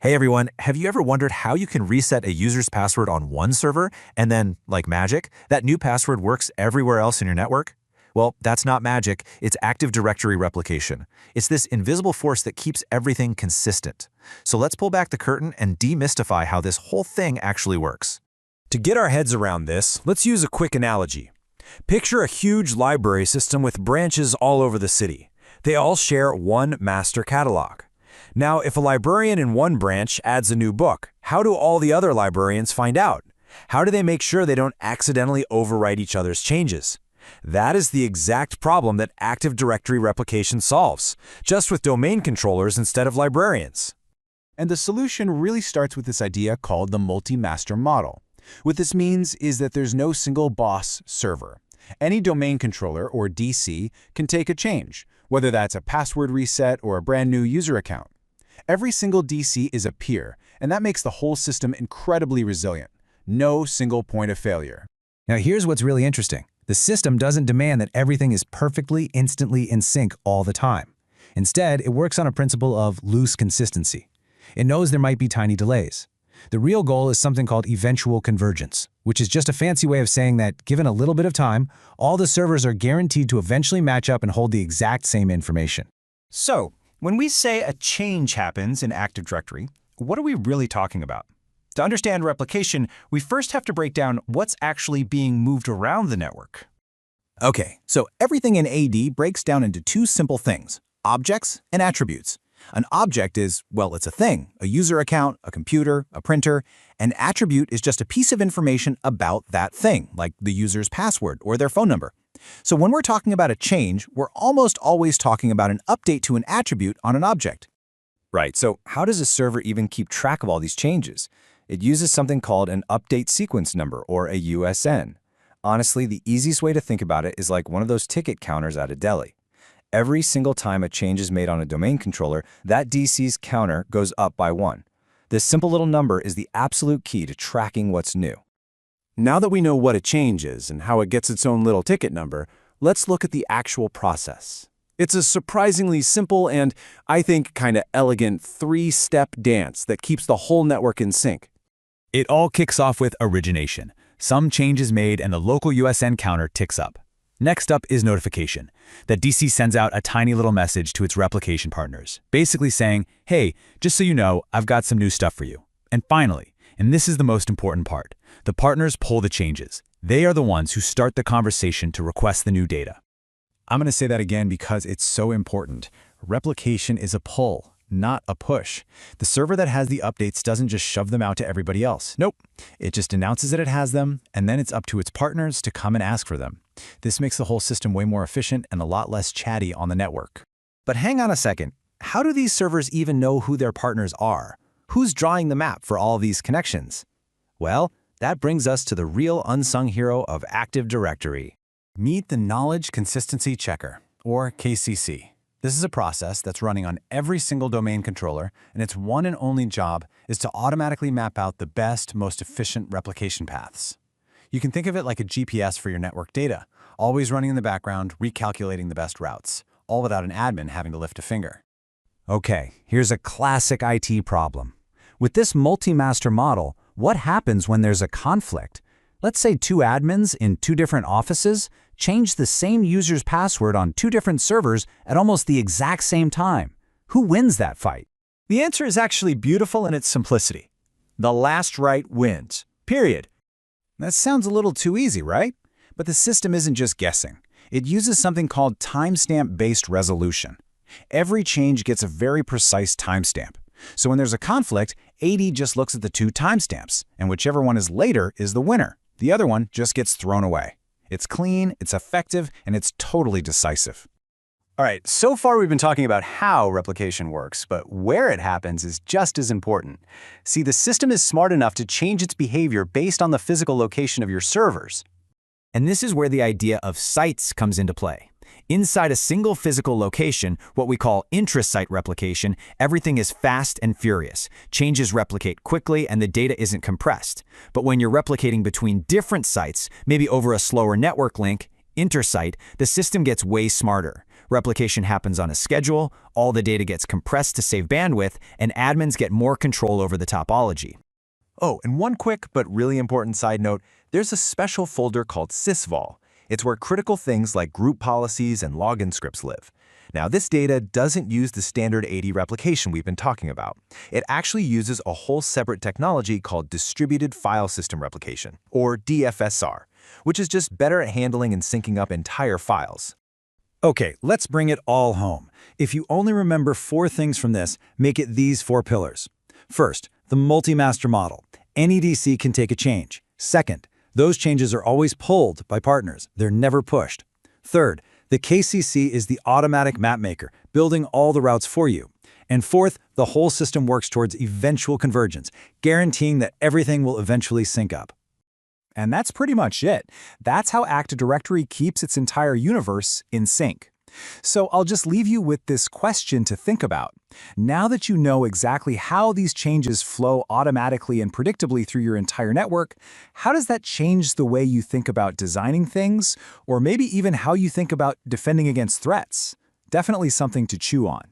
Hey everyone, have you ever wondered how you can reset a user's password on one server and then, like magic, that new password works everywhere else in your network? Well, that's not magic, it's Active Directory replication. It's this invisible force that keeps everything consistent. So let's pull back the curtain and demystify how this whole thing actually works. To get our heads around this, let's use a quick analogy. Picture a huge library system with branches all over the city. They all share one master catalog. Now, if a librarian in one branch adds a new book, how do all the other librarians find out? How do they make sure they don't accidentally overwrite each other's changes? That is the exact problem that Active Directory replication solves, just with domain controllers instead of librarians. And the solution really starts with this idea called the multi-master model. What this means is that there's no single boss server. Any domain controller, or DC, can take a change, whether that's a password reset or a brand new user account. Every single DC is a peer, and that makes the whole system incredibly resilient. No single point of failure. Now here's what's really interesting. The system doesn't demand that everything is perfectly, instantly in sync all the time. Instead, it works on a principle of loose consistency. It knows there might be tiny delays. The real goal is something called eventual convergence, which is just a fancy way of saying that, given a little bit of time, all the servers are guaranteed to eventually match up and hold the exact same information. So, when we say a change happens in Active Directory, what are we really talking about? To understand replication, we first have to break down what's actually being moved around the network. Okay, so everything in AD breaks down into two simple things: objects and attributes. An object is, well, it's a thing, a user account, a computer, a printer. An attribute is just a piece of information about that thing, like the user's password or their phone number. So when we're talking about a change, we're almost always talking about an update to an attribute on an object. Right, so how does a server even keep track of all these changes? It uses something called an update sequence number, or a USN. Honestly, the easiest way to think about it is like one of those ticket counters at a deli. Every single time a change is made on a domain controller, that DC's counter goes up by 1. This simple little number is the absolute key to tracking what's new. Now that we know what a change is and how it gets its own little ticket number, let's look at the actual process. It's a surprisingly simple and, I think, kind of elegant 3-step dance that keeps the whole network in sync. It all kicks off with origination. Some change is made and the local USN counter ticks up. Next up is notification. The DC sends out a tiny little message to its replication partners, basically saying, hey, just so you know, I've got some new stuff for you. And finally, and this is the most important part, the partners pull the changes. They are the ones who start the conversation to request the new data. I'm going to say that again because it's so important. Replication is a pull, not a push. The server that has the updates doesn't just shove them out to everybody else. Nope. It just announces that it has them, and then it's up to its partners to come and ask for them. This makes the whole system way more efficient and a lot less chatty on the network. But hang on a second. How do these servers even know who their partners are? Who's drawing the map for all these connections? Well, that brings us to the real unsung hero of Active Directory. Meet the Knowledge Consistency Checker, or KCC. This is a process that's running on every single domain controller, and its one and only job is to automatically map out the best, most efficient replication paths. You can think of it like a GPS for your network data, always running in the background, recalculating the best routes, all without an admin having to lift a finger. Okay, here's a classic IT problem. With this multi-master model, what happens when there's a conflict? Let's say two admins in two different offices change the same user's password on two different servers at almost the exact same time. Who wins that fight? The answer is actually beautiful in its simplicity. The last right wins. Period. That sounds a little too easy, right? But the system isn't just guessing. It uses something called timestamp-based resolution. Every change gets a very precise timestamp. So when there's a conflict, AD just looks at the two timestamps, and whichever one is later is the winner. The other one just gets thrown away. It's clean, it's effective, and it's totally decisive. All right, so far we've been talking about how replication works, but where it happens is just as important. See, the system is smart enough to change its behavior based on the physical location of your servers. And this is where the idea of sites comes into play. Inside a single physical location, what we call intra-site replication, everything is fast and furious. Changes replicate quickly and the data isn't compressed. But when you're replicating between different sites, maybe over a slower network link, intersite, the system gets way smarter. Replication happens on a schedule, all the data gets compressed to save bandwidth, and admins get more control over the topology. Oh, and one quick but really important side note, there's a special folder called sysvol. It's where critical things like group policies and login scripts live. Now, this data doesn't use the standard AD replication we've been talking about. It actually uses a whole separate technology called Distributed File System Replication, or DFSR, which is just better at handling and syncing up entire files. Okay, let's bring it all home. If you only remember 4 things from this, make it these 4 pillars. First, the multi-master model. Any DC can take a change. Second, those changes are always pulled by partners. They're never pushed. Third, the KCC is the automatic map maker, building all the routes for you. And fourth, the whole system works towards eventual convergence, guaranteeing that everything will eventually sync up. And that's pretty much it. That's how Active Directory keeps its entire universe in sync. So I'll just leave you with this question to think about. Now that you know exactly how these changes flow automatically and predictably through your entire network, how does that change the way you think about designing things, or maybe even how you think about defending against threats? Definitely something to chew on.